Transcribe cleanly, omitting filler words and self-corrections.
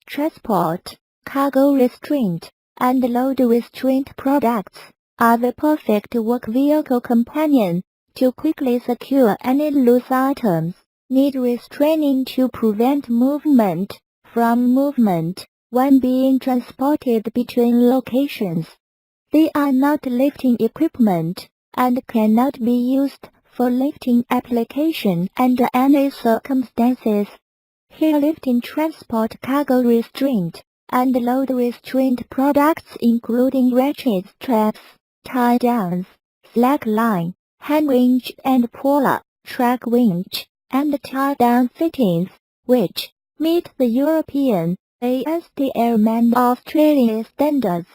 transport, cargo restraint, and load restraint products are the perfect work vehicle companion to quickly secure any loose items. Need restraining to prevent movement from movement when being transported between locations. They are not lifting equipment and cannot be used for lifting application under any circumstances. Hilifting transport cargo restraint and load restraint products including ratchet straps, tie-downs, slack line, hand winch and puller, track winch, and tie-down fittings, which meet the European, ASTM and Australia standards.